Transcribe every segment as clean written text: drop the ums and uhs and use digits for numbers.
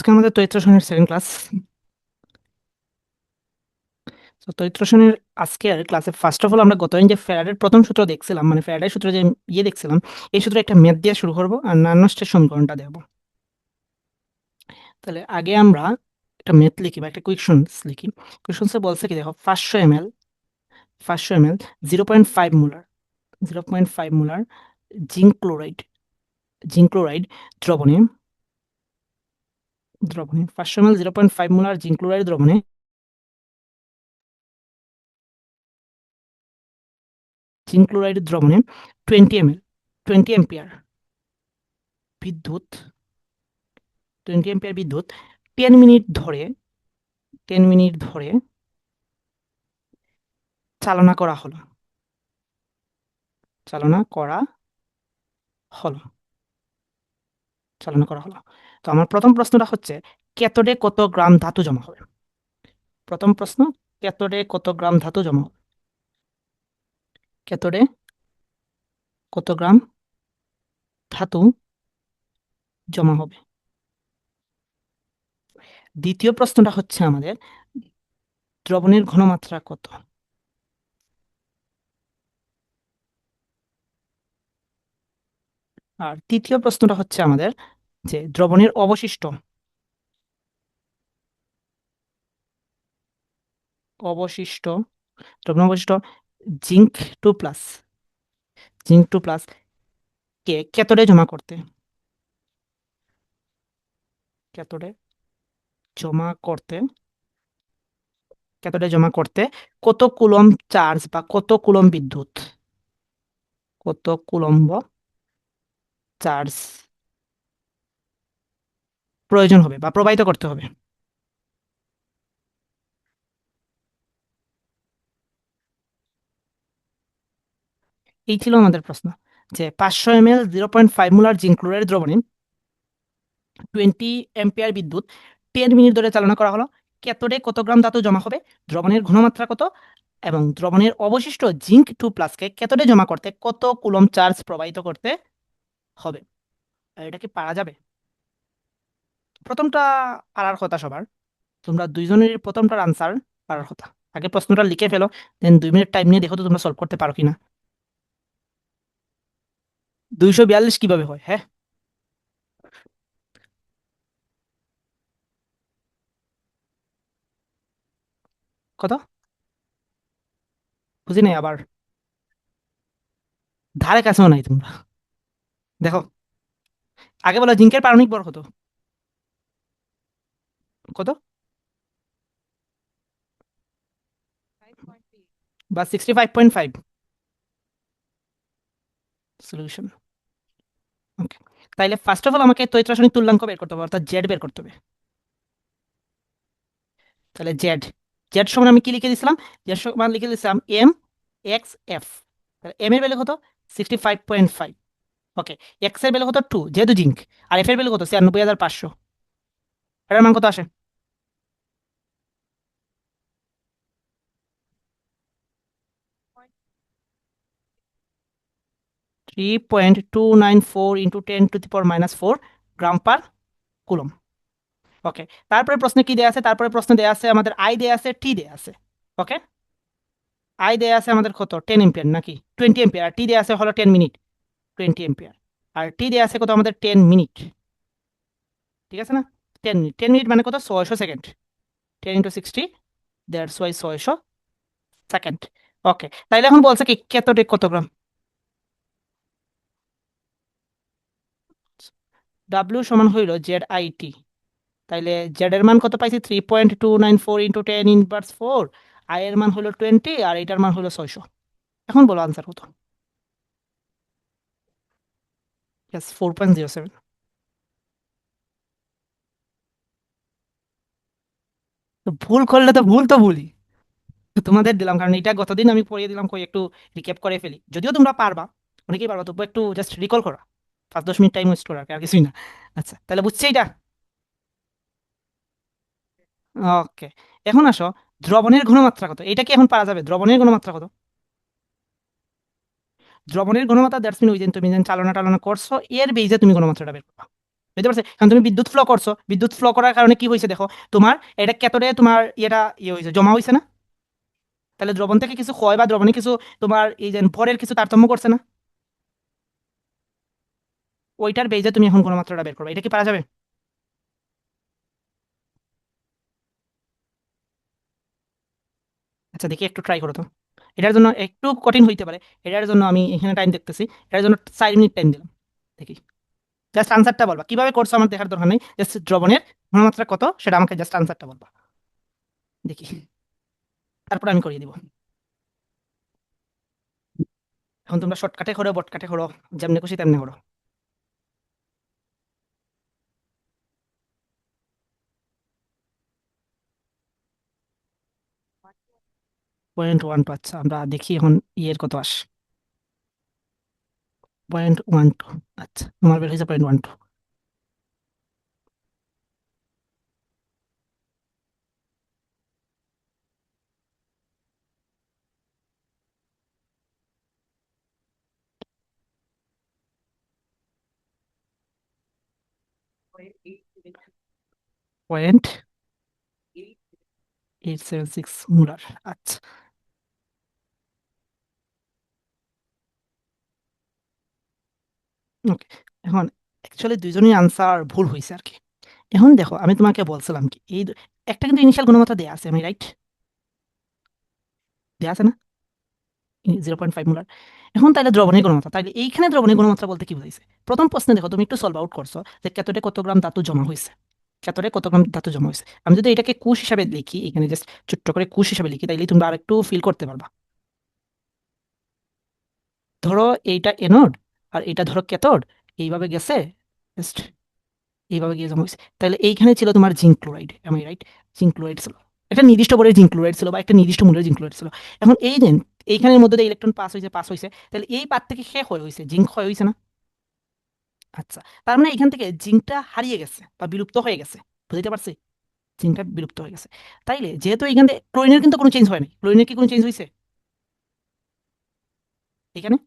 আজকে আমাদের তড়িৎ রসায়নের সেকেন্ড ক্লাস। তো তড়িৎ রসায়নের আজকের ক্লাসে ফার্স্ট অফ অল আমরা গতদিন যে ফ্যারাডের প্রথম সূত্র দেখছিলাম, মানে ফ্যারাডের সূত্র যে দেখছিলাম, এই সূত্রে একটা ম্যাথ দিয়ে শুরু করবো আর নান্নষ্টের সমীকরণটা দেখবো। তাহলে আগে আমরা একটা ম্যাথ লিখি বা একটা কুইকশনস লিখি। কুইকশনসে বলছে কি, দেখো 500 ml 0.5 molar 0.5 molar zinc chloride দ্রবণে 500 ml 0.5 মোলার জিঙ্ক ক্লোরাইড দ্রবণে জিঙ্ক ক্লোরাইড দ্রবণে 20 অ্যাম্পিয়ার বিদ্যুৎ 20 অ্যাম্পিয়ার বিদ্যুৎ 10 মিনিট ধরে 10 মিনিট ধরে চালনা করা হলো চালনা করা হলো চালনা করা হলো। তো আমার প্রথম প্রশ্নটা হচ্ছে, ক্যাথোডে কত গ্রাম ধাতু জমা হবে? প্রথম প্রশ্ন, ক্যাথোডে কত গ্রাম ধাতু জমা হবে? ক্যাথোডে কত গ্রাম ধাতু জমা হবে? দ্বিতীয় প্রশ্নটা হচ্ছে আমাদের, দ্রবণের ঘনমাত্রা কত? আর তৃতীয় প্রশ্নটা হচ্ছে আমাদের যে দ্রবণের অবশিষ্ট অবশিষ্ট দ্রবণ অবশিষ্ট জিঙ্ক টু প্লাস কে ক্যাথোডে জমা করতে ক্যাথোডে জমা করতে ক্যাথোডে জমা করতে কত কুলম্ব চার্জ বা কত কুলম্ব বিদ্যুৎ কত কুলম্ব চার্জ প্রয়োজন হবে বা প্রবাহিত করতে হবে? এই ছিল আমাদের প্রশ্ন, যে 500 ml 0.5 মোলার জিঙ্ক ক্লোরাইড দ্রবণে 20 অ্যাম্পিয়ার বিদ্যুৎ 10 মিনিট ধরে চালনা করা হলো। ক্যাথোডে কত গ্রাম ধাতু জমা হবে, দ্রবণের ঘনমাত্রা কত, এবং দ্রবণের অবশিষ্ট জিঙ্ক টু প্লাসকে ক্যাথোডে জমা করতে কত কুলম্ব চার্জ প্রবাহিত করতে হবে। আর এটা কি পারা যাবে? প্রথমটা পারার কথা সবার, তোমরা দুইজনের প্রথমটার আনসার পারার কথা। আগে প্রশ্নটা লিখে ফেলো, দেন 2 মিনিট টাইম নিয়ে দেখো তো তোমরা সলভ করতে পারো কিনা। 242 কিভাবে হয়? হ্যাঁ, কত? বুঝি নাই আবার। ধারে কাছেও নাই তোমরা। দেখো, আগে বলো জিঙ্কের পারমাণবিক ভর কত? কত? বা 65.5 সলিউশন। ওকে, তাইলে ফার্স্ট অফ অল আমাকে তড়িৎ রাসায়নিক তুল্যাঙ্ক বের করতে হবে, অর্থাৎ জেড বের করতে হবে। তাহলে জেড জেড সমান আমি কি লিখে দিয়েছিলাম? জেড সমান লিখে দিয়েছিলাম এম এক্স এফ। তাহলে এম এর ভ্যালু কত? 65.5। ওকে, এক্স এর ভ্যালু কত? 2, যেহেতু জিঙ্ক। আর এফ এর ভ্যালু কত? 96,500। এটার মান কত আসে? 3.294 ইন্টু 10⁻⁻⁴ গ্রাম পার কুলম। ওকে, তারপরে প্রশ্নে কি দেয়া আছে? তারপরে প্রশ্নে দেয়া আছে আমাদের আই দেয়া আছে, টি দেয়া আছে। ওকে, আই দেয়া আছে আমাদের কত? 10 এম্পিয়ার নাকি 20 এম্পিয়ার, আর টি দেয়া আছে হলো 10 মিনিট। 20 এম্পিয়ার আর টি দেয়া আছে কত আমাদের? 10 মিনিট। ঠিক আছে না? 10 মিনিট, 10 মিনিট মানে কত? 600 second. 10 into 60, that's why 600 second. Okay, তাইলে এখন বলছে কি ক্যাথোডে কত গ্রাম? ডাব্লিউ সমান হইল জেড আই টি। তাইলে জেড এর মান কত পাইছি? 3.294 ইন্টু 10⁻⁴। আই এর মান হলো 20 আর এটার মান হলো 600। এখন বলো আনসার কত? Yes, 4.07। তো ভুল করলে তো ভুল তো ভুলই, তোমাদের দিলাম কারণ এটা গতদিন আমি পড়িয়ে দিলাম, কই একটু রিক্যাপ করে ফেলি। যদিও তোমরা পারবা, অনেকেই পারবা, তবু একটু জাস্ট রিকল করা, 5-10 মিনিট টাইম ওয়েস্ট করা, আর কিছুই না। আচ্ছা, তাহলে বুঝছি এটা। ওকে, এখন আসো, দ্রবণের ঘনমাত্রা কত? এটা কি এখন পারা যাবে? দ্রবণের ঘনমাত্রা কত? দ্রবণের ঘনমাত্রা দ্যাটস মিন ওই যে তুমি যেন চালনা টালনা করছো এর বেজে তুমি ঘনমাত্রাটা বের করবা। বুঝতে পারছো? কারণ তুমি বিদ্যুৎ ফ্লো করছো, বিদ্যুৎ ফ্লো করার কারণে কি হয়েছে দেখো, তোমার এটা কেতরে তোমার ইয়েটা ইয়ে হয়েছে, জমা হয়েছে না? তাহলে দ্রবণ থেকে কিছু ক্ষয় বা দ্রবণে কিছু তোমার এই যে ভরের কিছু তারতম্য করছে না? ওইটার বেজে তুমি এখন ঘনমাত্রাটা বের করবে, এটা কি পারা যাবে? আচ্ছা দেখি একটু ট্রাই করো তো। এটার জন্য একটু কঠিন হইতে পারে, এটার জন্য আমি এখানে টাইম দেখতেছি, এটার জন্য 4 মিনিট টাইম দিলাম। দেখি, জাস্ট আনসারটা বলবা, কিভাবে করছো আমার দেখার দরকার নেই, জাস্ট দ্রবণের ঘনমাত্রা কত সেটা আমাকে জাস্ট আনসারটা বলবা। দেখি, তারপর আমি করিয়ে দিব। এখন তোমরা শর্টকাটে করো, বটকাটে করো, যেমনি খুশি তেমনি করো। 0.12, আচ্ছা আমরা দেখি এখন ইয়ের কত আস। 0.12, আচ্ছা তোমার বের হয়েছে 0.12। পয়েন্ট 876 মুলার, আচ্ছা। ওকে, এখন অ্যাকচুয়ালি দুইজনের আনসার ভুল হয়েছে আর কি। এখন দেখো আমি তোমাকে বলছিলাম কি এই একটা কিন্তু ইনিশিয়াল গুণমাত্রা দেয়া আছে, আমি রাইট? দেয়া আছে না? 0.5 মুলার। এখন তাহলে দ্রবণের গুণমাত্রা, তাহলে এইখানে দ্রবণের গুণমাত্রা বলতে কি বুঝাইছে? প্রথম প্রশ্নে দেখো তুমি একটু সলভ আউট করছো যে ক্যাথোডে কত গ্রাম ধাতু জমা হয়েছে, ক্যাথোডে কত গ্রাম ধাতু জমা হয়েছে। আমি যদি এটাকে কুশ হিসাবে লিখি, এখানে জাস্ট ছোট্ট করে কুশ হিসাবে লিখি, তাইলে তোমরা আরেকটু ফিল করতে পারবা। ধরো এইটা এনোড আর এটা ধরো ক্যাথোড, এইভাবে গেছে, জাস্ট এইভাবে গিয়ে জমা হয়েছে। তাহলে এইখানে ছিল তোমার জিঙ্ক ক্লোরাইড, আমি রাইট? জিঙ্ক ক্লোরাইড ছিল, একটা নির্দিষ্ট পরের জিঙ্ক ক্লোরাইড ছিল বা একটা নির্দিষ্ট মূল্যের জিঙ্ক ক্লোরাইড ছিল। এখন এই যে এইখানের মধ্যে দিয়ে ইলেকট্রন পাস হয়েছে, তাহলে এই পাত থেকে সে ক্ষয় হয়েছে, জিঙ্ক ক্ষয় হয়েছে না? আচ্ছা, তার মানে এখান থেকে জিঙ্কটা হারিয়ে গেছে বা বিলুপ্ত হয়ে গেছে, বুঝতে পারছি? জিঙ্কটা বিলুপ্ত হয়ে গেছে। তাইলে যেহেতু এখান থেকে ক্লোরিনের কিন্তু কোনো চেঞ্জ হয় নাই, ক্লোরিনের কি কোনো চেঞ্জ হয়েছে এখানে?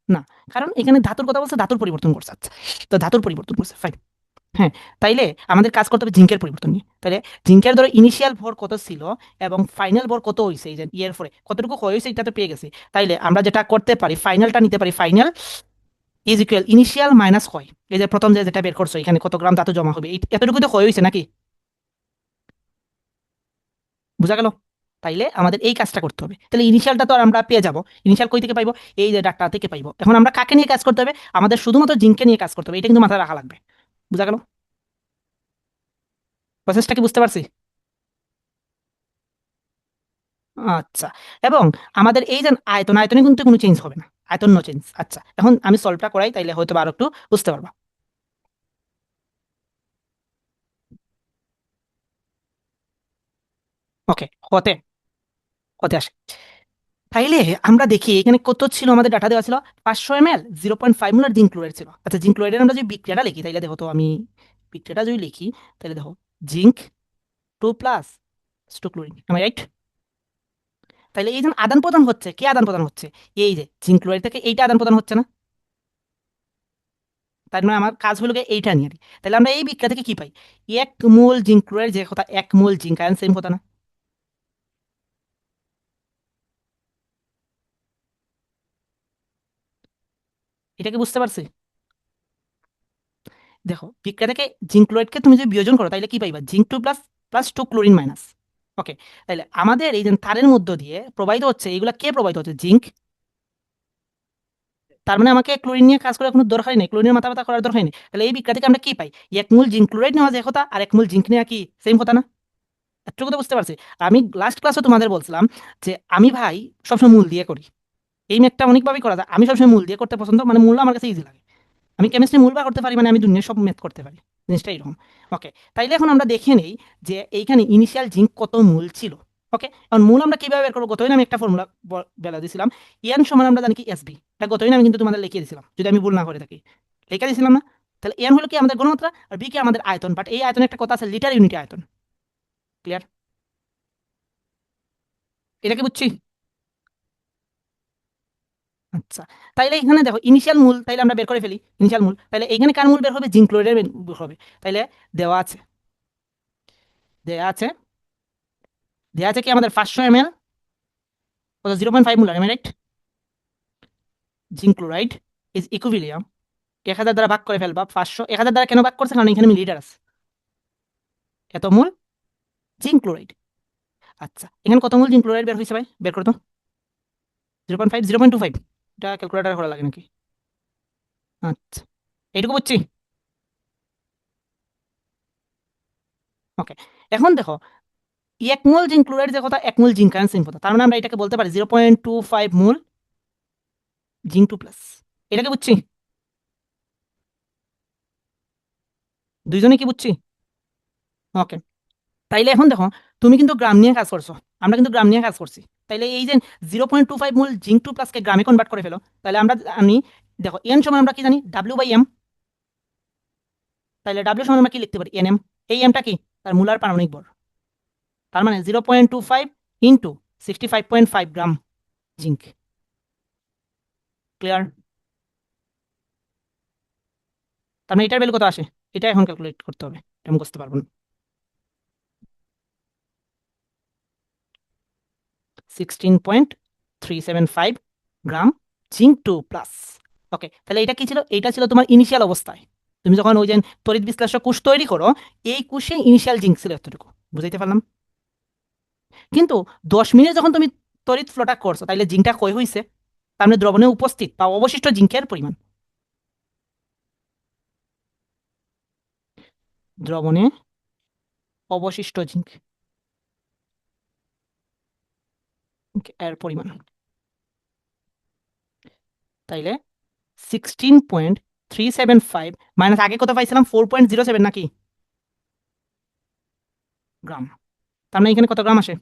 না, কারণ এখানে ধাতুর কথা বলছে, ধাতুর পরিবর্তন করছে। আচ্ছা, তো ধাতুর পরিবর্তন করছে, ফাইন। হ্যাঁ, তাইলে আমাদের কাজ করতে হবে জিঙ্কের পরিবর্তন নিয়ে। তাহলে জিঙ্কের ধরো ইনিশিয়াল ভর কত ছিল এবং ফাইনাল ভর কত হয়েছে, এই যে ইয়ের পরে কতটুকু হয়েছে এটা তো পেয়ে গেছি। তাইলে আমরা যেটা করতে পারি, ফাইনালটা নিতে পারি, final is equal initial minus হয়, এই যে প্রথম যেটা বের করছো এখানে কত গ্রাম ধাতু জমা হবে, এতটুকু তো হয়েছে নাকি? বুঝা গেল? তাইলে আমাদের এই কাজটা করতে হবে। তাহলে ইনিশিয়ালটা তো আর আমরা পেয়ে যাবো, ইনিশিয়াল কই থেকে পাইবো? এই যে ডাটা থেকে পাইবো। এখন আমরা কাকে নিয়ে কাজ করতে হবে? আমাদের শুধুমাত্র জিঙ্ককে নিয়ে কাজ করতে হবে, এটা কিন্তু মাথায় রাখা লাগবে। বুঝা গেল? প্রসেসটা কি বুঝতে পারছি? আচ্ছা, এবং আমাদের এই যে আয়তন, আয়তনে কিন্তু কোনো চেঞ্জ হবে না, আয়তন নো চেঞ্জ। আচ্ছা, এখন আমি সলভটা করাই, তাইলে হয়তো আরো একটু বুঝতে পারবা। ওকে, হতে হতে আসে। তাইলে আমরা দেখি এখানে কত ছিল, আমাদের ডাটা দেওয়া ছিল 500 ml 0.5 মোলার জিঙ্ক ক্লোরাইড ছিল। আচ্ছা, জিঙ্ক ক্লোরাইডের আমরা যদি বিক্রিয়াটা লিখি, তাইলে দেখো তো আমি বিক্রিয়াটা যদি লিখি, তাহলে দেখো জিঙ্ক 2 প্লাস টু ক্লোরিন, আমি রাইট? তাইলে এই যে আদান প্রদান হচ্ছে, কে আদান প্রদান হচ্ছে? এই যে জিঙ্ক ক্লোরাইড থেকে এইটা আদান প্রদান হচ্ছে না? তার মানে আমার কাজ হলো গিয়ে এইটা নিয়ে। তাহলে আমরা এই বিক্রিয়া থেকে কি পাই? 1 মোল জিঙ্ক ক্লোরাইড, যে কথা 1 মোল জিঙ্ক আয়ন, সেম কথা না? এটা কি বুঝতে পারছি? দেখো বিক্রিয়া থেকে জিঙ্ক ক্লোরাইডকে তুমি যদি বিয়োজন করো, তাহলে কি পাইবা? Zinc 2 plus plus two chlorine minus. Okay, তাহলে আমাদের এই যে তারের মধ্য দিয়ে প্রবাহিত হচ্ছে, এইগুলা কে প্রবাহিত হচ্ছে? জিঙ্ক। তার মানে আমাকে ক্লোরিন নিয়ে কাজ করার কোনো দরকারই নেই, ক্লোরিনের মাথা ব্যথা করার দরকারই নেই। তাহলে এই বিক্রিয়া থেকে আমরা কি পাই? 1 মোল জিঙ্ক ক্লোরাইড নেওয়া যায় কথা, আর 1 মোল জিঙ্ক নেওয়া কি সেম কথা না? এতটুকু তো বুঝতে পারছি। আর আমি লাস্ট ক্লাসে তোমাদের বলছিলাম যে আমি ভাই সবসময় মূল দিয়ে করি, এই ম্যাথটা অনেকভাবেই করা যায়, আমি সবসময় মূল দিয়ে করতে পছন্দ, মানে মূল আমার কাছে ইজি লাগে। আমি কেমিস্ট্রি মূল বার করতে পারি, মানে আমি দুনিয়ার সব ম্যাথ করতে পারি, জিনিসটা এরকম। ওকে, তাইলে এখন আমরা দেখে নেই যে এইখানে ইনিশিয়াল জিঙ্ক কত মূল ছিল। ওকে, এখন মূল আমরা কিভাবে বের করবো? গতদিন আমি একটা ফর্মুলা বেলা দিয়েছিলাম, ইয়ান সমান আমরা জানি কি এসবি, এটা গতদিন আমি কিন্তু তোমাদের লিখিয়ে দিয়েছিলাম, যদি আমি ভুল না করে থাকি, লিখে দিয়েছিলাম না? তাহলে এন হলো কি আমাদের গণমাত্রা, আর বি কি আমাদের আয়তন, বাট এই আয়তনে একটা কথা আছে, লিটার ইউনিট আয়তন। ক্লিয়ার? এটা কি বুঝছি? আচ্ছা, তাইলে এখানে দেখো ইনিশিয়াল মূল তাইলে আমরা বের করে ফেলি ইনিশিয়াল মূল, তাইলে এখানে কার মূল বের হবে? জিঙ্ক ক্লোরাইডের বের হবে। তাইলে দেওয়া আছে দেওয়া আছে দেওয়া আছে কি আমাদের 500 ml, কত 0.5 molar, M right? Zinc chloride is equilibrium, 1000 দ্বারা ভাগ করে ফেলবা 500, 1000 দ্বারা কেন ভাগ করছে? কারণ এখানে মিলিলিটার আছে, এত মোল জিঙ্ক ক্লোরাইড। আচ্ছা, এখানে কত মোল জিঙ্ক ক্লোরাইড বের হয়েছে ভাই? বের করো তো। 0.5, 0.25, এটা ক্যালকুলেটার করা লাগে নাকি? আচ্ছা, এইটুকু বুঝছি। ওকে, এখন দেখো 1 মোল জিঙ্ক ক্লোরাইড যে কথা, 1 মোল জিঙ্ক আয়ন সেম কথা, তার মানে আমরা এটাকে বলতে পারি 0.25 মোল জিঙ্ক 2+, এটাকে বুঝছি? দুইজনে কি বুঝছি? ওকে, তাইলে এখন দেখো তুমি কিন্তু গ্রাম নিয়ে কাজ করছো, আমরা কিন্তু গ্রাম নিয়ে কাজ করছি। তাইলে এই যে 0.25 মোল জিঙ্ক 2+কে গ্রামে কনভার্ট করে ফেলো, তাহলে আমরা জানি, দেখো এন সমান আমরা কি জানি? W/m। তাহলে ডাব্লিউ সমান আমরা কি লিখতে পারি? NM। এই এমটা কি? তার মোলার পারমাণবিক ভর। তার মানে 0.25 ইন্টু 65.5 গ্রাম জিঙ্ক। ক্লিয়ার? তার মানে এটার ভ্যালু কত আসে? এটা এখন ক্যালকুলেট করতে হবে, এটা মুখস্থ পারবো না। 16.375 গ্রাম জিঙ্ক 2+। ওকে, তাহলে এটা কি ছিল? এটা ছিল তোমার ইনিশিয়াল অবস্থায়, তুমি যখন ওই যে তড়িৎ বিশ্লেষক কোষ তৈরি করো, এই কোষে ইনিশিয়াল জিঙ্ক ছিল এতটুকু। বুঝাইতে পারলাম? কিন্তু 10 মিনিট যখন তুমি তড়িৎ ফ্লোটা করছো, তাইলে জিঙ্কটা কই হইছে? তার মানে দ্রবণে উপস্থিত বা অবশিষ্ট জিঙ্কের পরিমাণ। দ্রবণে অবশিষ্ট জিঙ্ক এর পরিমাণ। তাইলে 16.375 মাইনাস আগে কত পাইছিলাম? 4.07 নাকি গ্রাম। তার মানে এখানে কত গ্রাম আসে?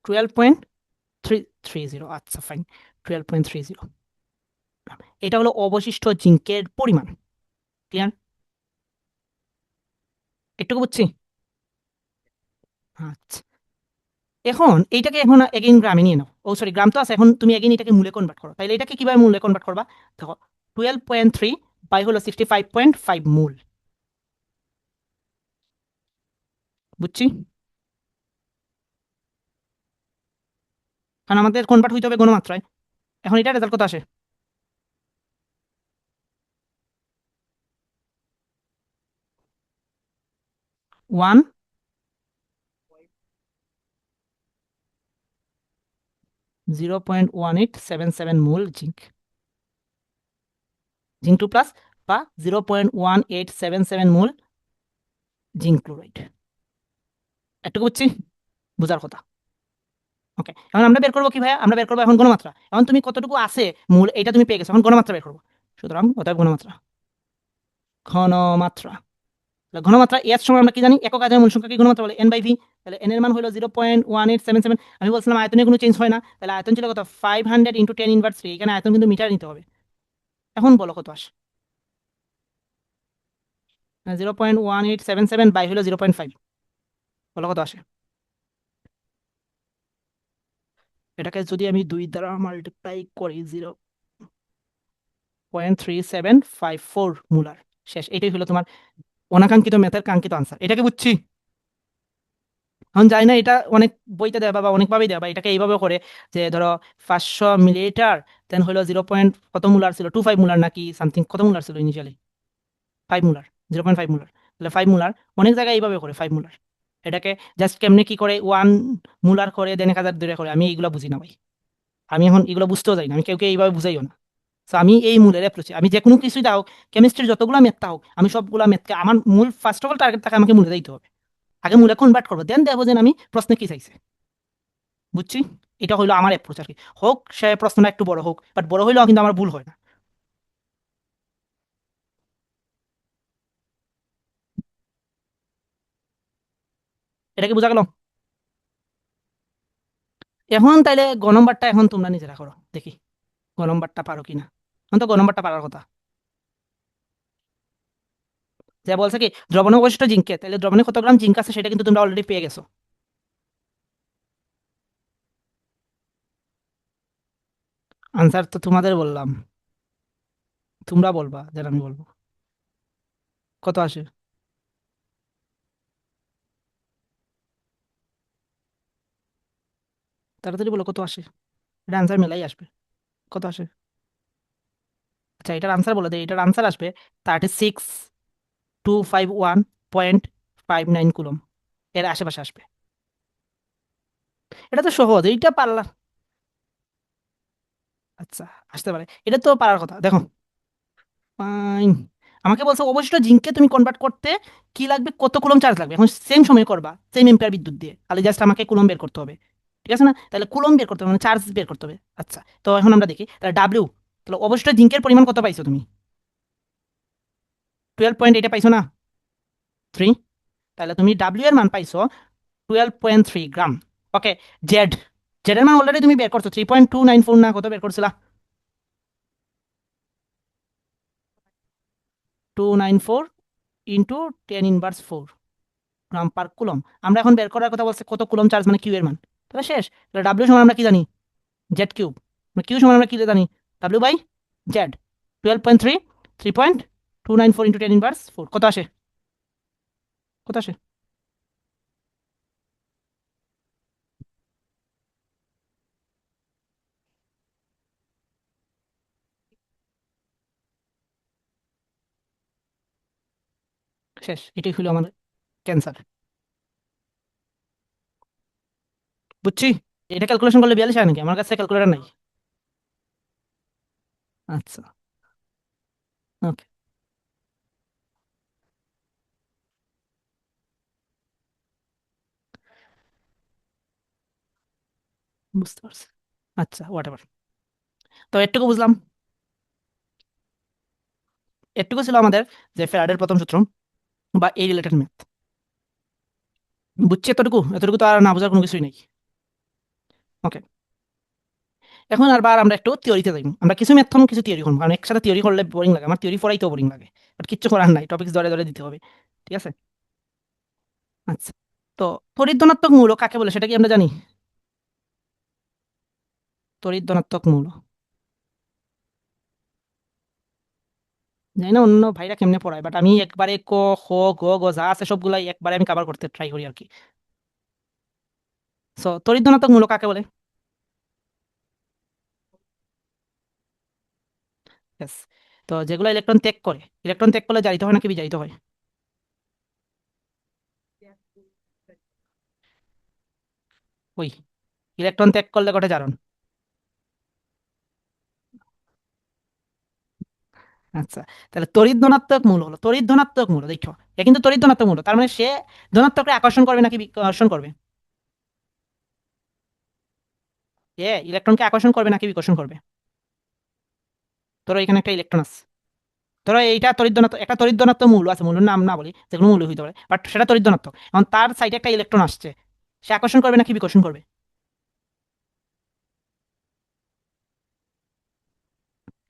12.330। আচ্ছা ফাইন, 12.30। এটা হলো অবশিষ্ট জিঙ্কের পরিমাণ। ক্লিয়ার? একটুকু বুঝছি। আচ্ছা, এখন এইটাকে এখন এগেইন গ্রামে নিয়ে নাও। ও সরি, গ্রাম তো আছে, এখন তুমি এগেইন এটাকে মূলে কনভার্ট করো। তাইলে এটাকে কিভাবে মূলে কনভার্ট করবা? দেখো 12.3 বাই হলো 65.5 মূল। বুঝছি? কারণ আমাদের কনভার্ট হইতে হবে ঘনমাত্রায়। এখন এটা রেজাল্ট কত আসে? 1 0.1877 মোল জিঙ্ক, জিঙ্ক 2+, বা 0.1877 মোল জিঙ্ক ক্লোরাইড। একটু বুঝছি? বুঝার কথা। ওকে, এখন আমরা বের করবো কি ভাইয়া? আমরা বের করবো এখন ঘনমাত্রা। এখন তুমি কতটুকু আছে মূল, এটা তুমি পেয়ে গেছো, এখন ঘনমাত্রা বের করবো। সুতরাং অতএব ঘনমাত্রা, ঘনমাত্রা ঘনমাত্রা এর সময় আমরা কি জানি? একক আয়তনের মূল সংখ্যাকে ঘনমাত্রা বলে N/V। তাহলে এন এর মান হলো 0.1877। আমি বলছিলাম আয়তনে কোনো চেঞ্জ হয় না, তাহলে আয়তন ছিল কত? 500 ইন্টু 10⁻3। এখানে আয়তন কিন্তু মিটার নিতে হবে। এখন বলো কত আসে? 0.1877 বাই হলো 0.5, বলো কত আসে? এটাকে যদি আমি 2 দ্বারা মাল্টিপ্লাই করি, 0.3754 মোলার। শেষ, এটাই হলো তোমার অনাকাঙ্ক্ষিত ম্যাথের কাঙ্ক্ষিত আনসার। এটাকে বুঝছি? এখন জানি না, এটা অনেক বইতে দেয় বা অনেকভাবেই দেয়, বা এটাকে এইভাবে করে যে ধরো 500 মিলিলিটার, দেন হলো 0. কত মুলার ছিল? 25 মুলার নাকি সামথিং, কত মুলার ছিল ইনিশিয়ালি? 5 মুলার, 0.5 মুলার। তাহলে 5 মুলার অনেক জায়গায় এইভাবে করে 5 মুলার। এটাকে জাস্ট কেমনে কি করে 1 মুলার করে দেন 1000 দূরে করে, আমি এইগুলো বুঝি না ভাই। আমি এখন এগুলো বুঝতেও যাই না, আমি কেউ এইভাবে বুঝাইও না। তো আমি এই মূলের অ্যাপ্রোচে, আমি যে কোনো কিছুই দাও, কেমিস্ট্রির যতগুলো ম্যাথ হোক, আমি সবগুলো ম্যাথকে আমার মূল ফার্স্ট অফ অল টার্গেট থাকে আমাকে মূলে দিতে হবে। আগে মূলে কনভার্ট করবো, দেন দেবো যে আমি প্রশ্নে কি চাইছে। বুঝছি? এটা হইলো আমার অ্যাপ্রোচ আর কি। হোক সে প্রশ্নটা একটু বড় হোক, বাট বড় হইলেও কিন্তু আমার ভুল হয় না। এটা কি বোঝা গেল? এখন তাইলে গ নম্বরটা এখন তোমরা নিজেরা করো, দেখি গ নম্বরটা পারো কিনা। এখন তো গ নম্বরটা পারার কথা। যে বলছে কি দ্রবণে অবশিষ্ট জিঙ্কে, তাহলে দ্রবণে কত গ্রাম জিঙ্ক আছে সেটা কিন্তু তোমরা অলরেডি পেয়ে গেছো। আনসার তো তোমাদের বললাম, তোমরা বলবা যেন আমি বলবো। কত আসে? তাড়াতাড়ি বলো কত আসে। এটা আনসার মেলাই আসবে। কত আসে? আচ্ছা, এটার আনসার বলে দেয়, এটার আনসার আসবে 36,251.59 কুলম। এর আশেপাশে আসবে। এটা তো সহজ, এইটা পারলা। আচ্ছা, আসতে পারে, এটা তো পারার কথা, দেখো। ফাইন। আমাকে বলছো অবশিষ্ট জিঙ্ককে তুমি কনভার্ট করতে কি লাগবে, কত কুলম চার্জ লাগবে। এখন সেম সময় করবা, সেম এম্পিয়ার বিদ্যুৎ দিয়ে, খালি জাস্ট আমাকে কুলম বের করতে হবে। ঠিক আছে না? তাহলে কুলম বের করতে হবে, মানে চার্জ বের করতে হবে। আচ্ছা, তো এখন আমরা দেখি তাহলে ডাব্লিউ। তাহলে অবশিষ্ট জিঙ্কের পরিমাণ কত পাইছো তুমি? 12.8 পাইছো না? 3। তাহলে তুমি ডাব্লিউ এর মান পাইছো 12.3 গ্রাম। ওকে। জেড, জেড এর মান অলরেডি তুমি বের করছো, 3.294 না কত বের করছিলা? 294 ইন্টু 10⁻⁴ গ্রাম পার কুলম। আমরা এখন বের করার কথা বলছে কত কুলম চার্জ, মানে কিউ এর মান। তাহলে শেষ। তাহলে ডাব্লিউ সমান আমরা কি জানি? Z cube. কিউ সমান আমরা কি জানি? W by Z. 12.3, 3.294 ইন্টু 10⁻⁴ কত আসে? কত আসে? শেষ, এটাই হলো আমাদের ক্যান্সার। বুঝছি। এটা ক্যালকুলেশন করলে 42 হয় নাকি? আমার কাছে ক্যালকুলেটর নাই। আচ্ছা। ওকে, বুঝতে পারছি। আচ্ছা, হোয়াট এভার। তো এটুকু বুঝলাম। এটুকু ছিল আমাদের যে ফ্যারাডের প্রথম সূত্র বা এই রিলেটেড ম্যাথ। বুঝছি এতটুকু, এতটুকু তো আর না বোঝার কোনো কিছুই নেই। ওকে। এখন আর বার আমরা একটু থিওরিতে যাই। আমরা কিছু ম্যাথন কিছু থিওরি করবো, কারণ একসাথে থিওরি করলে বোরিং লাগে, আমার থিওরি পড়াইতেও বোরিং লাগে। বাট কিচ্ছু করার নাই, টপিক ধরে ধরে দিতে হবে। ঠিক আছে। আচ্ছা, তো তড়িৎ ধনাত্মক মৌল কাকে বলে সেটা কি আমরা জানি? তড়িৎ ধনাত্মক মৌল জানি না অন্য ভাইরা কেমনে পড়ায়, বাট আমি একবারে ক, খ, গ, গ যা আছে সবগুলাই একবারে আমি কভার করতে ট্রাই করি আর কি। সো তড়িৎ ধনাত্মক মৌল কাকে বলে? Yes. তো যেগুলো ইলেকট্রন ত্যাগ করে, ইলেকট্রন ত্যাগ করলে জারিত হয় নাকি বিজারিত হয়? ওই ইলেকট্রন ত্যাগ করলে ঘটে জারণ। আচ্ছা, তাহলে তড়িৎ ধনাত্মক মৌল হলো, তড়িৎ ধনাত্মক মৌল দেখো, এ কিন্তু তড়িৎ ধনাত্মক মৌল, তার মানে সে ধনাত্মককে আকর্ষণ করবে নাকি বিকর্ষণ করবে? এ ইলেকট্রনকে আকর্ষণ করবে নাকি বিকর্ষণ করবে? ধরো এখানে একটা ইলেকট্রন আছে, ধরো এইটা তড়িৎ ধনাত্মক, একটা তড়িৎ ধনাত্মক মৌল আছে, মৌলের নাম না বলি, যেগুলো মৌল হইতে পারে, বাট সেটা তড়িৎ ধনাত্মক। এখন তার সাইডে একটা ইলেকট্রন আসছে, সে আকর্ষণ করবে নাকি বিকর্ষণ করবে?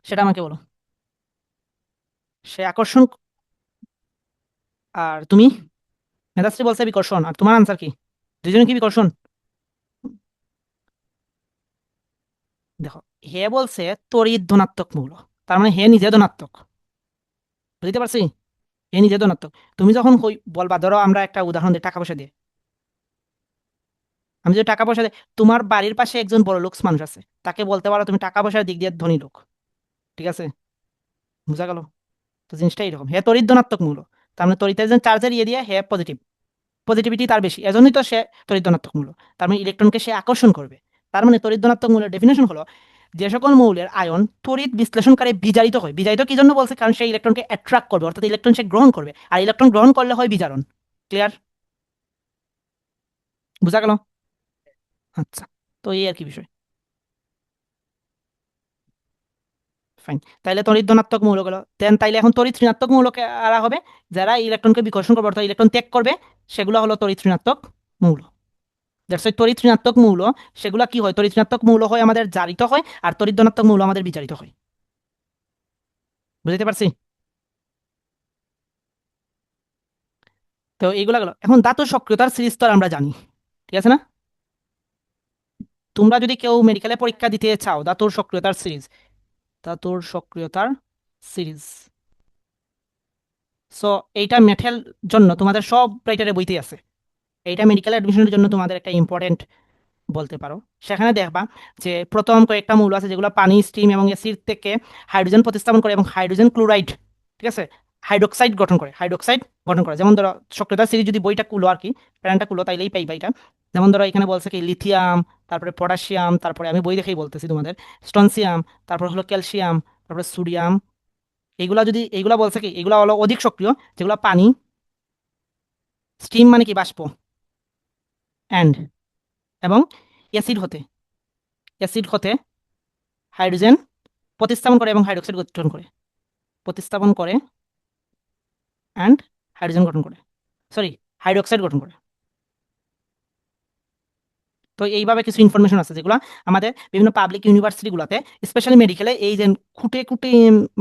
সেটা আমাকে বলো। সে আকর্ষণ। আর তুমি, মেধাশ্রী বলছে বিকর্ষণ, আর তোমার আনসার কি? দুজনে কি বিকর্ষণ? দেখো, হে বলছে তড়িৎ ধনাত্মক মৌল, তার মানে হে নিজে ধনাত্মক। বুঝতে পারছি? হে নিজে ধনাত্মক। তুমি যখন বলবা, ধরো আমরা একটা উদাহরণ দিই টাকা পয়সা দিয়ে। আমি যদি টাকা পয়সা দিই, তোমার বাড়ির পাশে একজন বড় লোক মানুষ আছে, তাকে বলতে পারো তুমি টাকা পয়সার দিক দিয়ে ধনী লোক। ঠিক আছে, বুঝা গেল? তো জিনিসটা এরকম, হে তড়িৎ ধনাত্মক মৌল, তার মানে তড়িতের যে চার্জের ইয়ে দিয়ে হে পজিটিভ, পজিটিভিটি তার বেশি, এজন্যই তো সে তড়িৎ ধনাত্মক মৌল। তার মানে ইলেকট্রনকে সে আকর্ষণ করবে। তার মানে তড়িৎ ধনাত্মক মৌলের ডেফিনেশন হলো যে সকল মৌলের আয়ন তড়িৎ বিশ্লেষণকারী বিজারিত হয়। বিজারিত কি জন্য বলছে? কারণ সে ইলেকট্রনকে অ্যাট্রাক্ট করবে, অর্থাৎ ইলেকট্রন সে গ্রহণ করবে, আর ইলেকট্রন গ্রহণ করলে হয় বিজারণ। ক্লিয়ার? বুঝা গেল? আচ্ছা, তো এই আর কি বিষয়। ফাইন, তাইলে তড়িৎ ধনাত্মক মৌল গেল, দেন তাইলে এখন তড়িৎ ঋণাত্মক মৌলকে আরা হবে, যারা ইলেকট্রনকে বিকর্ষণ করবে অর্থাৎ ইলেকট্রন ত্যাগ করবে, সেগুলো হলো তড়িৎ ঋণাত্মক মৌল। দ্যাটস ওয়াই তড়িৎ ঋণাত্মক মৌল, সেগুলো কি হয়? তড়িৎ ঋণাত্মক মৌল হয় আমাদের জারিত হয়, আর তড়িৎ ধনাত্মক মৌল আমাদের বিচারিত হয়। বুঝতে পারছি? তো এইগুলা গেল। এখন ধাতু সক্রিয়তার সিরিজ তো আমরা জানি, ঠিক আছে না? তোমরা যদি কেউ মেডিকেলে পরীক্ষা দিতে চাও ধাতুর সক্রিয়তার সিরিজ, ধাতুর সক্রিয়তার সিরিজ, সো এইটা ম্যাথের জন্য তোমাদের সব ক্রাইটেরিয়া বইতেই আছে। এইটা মেডিকেল অ্যাডমিশনের জন্য তোমাদের একটা ইম্পর্টেন্ট বলতে পারো। সেখানে দেখবা যে প্রথম কয়েকটা মৌল আছে যেগুলো পানি, স্টিম এবং অ্যাসিড থেকে হাইড্রোজেন প্রতিস্থাপন করে এবং হাইড্রোজেন ক্লোরাইড, ঠিক আছে, হাইড্রোক্সাইড গঠন করে, হাইড্রোক্সাইড গঠন করে। যেমন ধরো সক্রিয়তা সিরিজ যদি বইটা কুলো আর কি, প্যারানটা কুলো, তাইলেই পাইবা এটা। যেমন ধরো এখানে বলছে কি লিথিয়াম, তারপরে পটাশিয়াম, তারপরে আমি বই দেখেই বলতেছি তোমাদের, স্ট্রনসিয়াম, তারপর হলো ক্যালসিয়াম, তারপরে সোডিয়াম। এইগুলা যদি এইগুলা বলছে কি এগুলা হলো অধিক সক্রিয়, যেগুলো পানি, স্টিম মানে কি বাষ্প, অ্যান্ড এবং অ্যাসিড হতে হাইড্রোজেন প্রতিস্থাপন করে এবং হাইড্রোক্সাইড গঠন করে, প্রতিস্থাপন করে অ্যান্ড হাইড্রোজেন গঠন করে, সরি, হাইড্রোক্সাইড গঠন করে। তো এইভাবে কিছু ইনফরমেশন আছে যেগুলো আমাদের বিভিন্ন পাবলিক ইউনিভার্সিটিগুলোতে, স্পেশালি মেডিকেলে, এই যে খুঁটে খুঁটে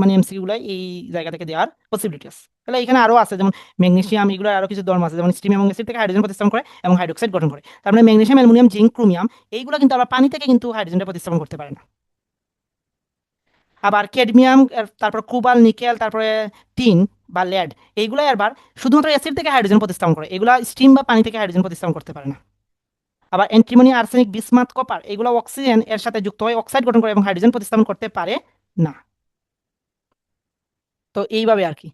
মানে এমসিকিউগুলো এই জায়গা থেকে দেওয়ার পসিবিলিটি আছে। তাহলে এখানে আরও আছে, যেমন ম্যাগনেসিয়াম, এগুলো আরও কিছু ধর্ম আছে, যেমন স্টিম এবং অ্যাসিড থেকে হাইড্রোজেন প্রতিস্থাপন করে এবং হাইড্রোক্সাইড গঠন করে। তার মানে ম্যাগনেসিয়াম, অ্যালুমিনিয়াম, জিঙ্ক, ক্রোমিয়াম, এইগুলো কিন্তু আবার পানি থেকে কিন্তু হাইড্রোজেনটা প্রতিস্থাপন করতে পারে না। আবার ক্যাডমিয়াম, তারপর কোবাল, নিকেল, তারপরে টিন বা লেড, এইগুলো আবার শুধুমাত্র অ্যাসিড থেকে হাইড্রোজেন প্রতিস্থাপন করে, এগুলো স্টিম বা পানি থেকে হাইড্রোজেন প্রতিস্থাপন করতে পারে না। আবার অ্যান্টিমনি, আর্সেনিক, বিসমাথ, কপার, এগুলো অক্সিজেন এর সাথে যুক্ত হয়ে অক্সাইড গঠন করে এবং হাইড্রোজেন প্রতিস্থাপন করতে পারে না। তো এইভাবে আর কি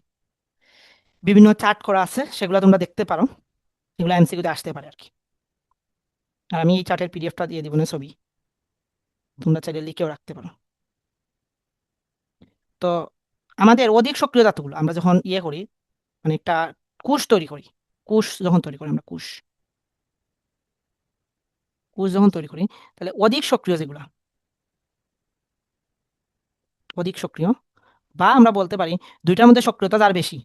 বিভিন্ন চার্ট করা আছে, সেগুলো তোমরা দেখতে পারো, এগুলো এমসিকিউতে আসতে পারে আর কি। আর আমি এই চার্টের পিডিএফটা দিয়ে দিব না, ছবি, তোমরা চাইলে লিখেও রাখতে পারো। তো আমাদের অধিক সক্রিয় ধাতুগুলো আমরা যখন ইয়ে করি, মানে একটা কোষ তৈরি করি, কোষ যখন তৈরি করি আমরা, কোষ কোষ যখন তৈরি করি, তাহলে অধিক সক্রিয় যেগুলো, অধিক সক্রিয়, বা আমরা বলতে পারি দুইটার মধ্যে সক্রিয়তা যার বেশি,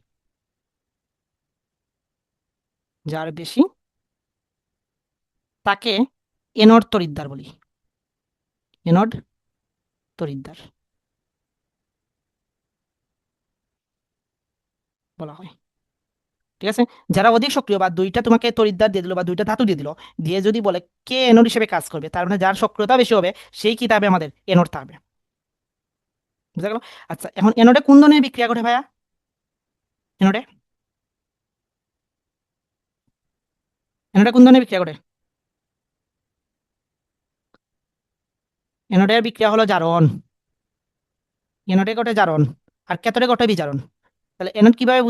যার বেশি তাকে এনড তড়িৎদ্বার বলি, এনড তড়িৎদ্বার বলা হয়। ঠিক আছে, যারা অধিক সক্রিয় বা দুইটা তোমাকে তড়িৎদ্বার দিয়ে দিল বা দুইটা ধাতু দিয়ে দিল, দিয়ে যদি বলে কে এনড হিসেবে কাজ করবে, তার মানে যার সক্রিয়তা বেশি হবে সেই কিতাবে আমাদের এনড থাকবে। বুঝা গেল? আচ্ছা, এখন এনডে কোন ধরনের বিক্রিয়া ঘটে ভাইয়া? এনডে এনডে কোন ধরনের বিক্রিয়া ঘটে? এনডের বিক্রিয়া হলো জারণ, এনডে ঘটে জারণ, আর ক্যাথোডে ঘটে বিজারণ। তাহলে এনড কিভাবে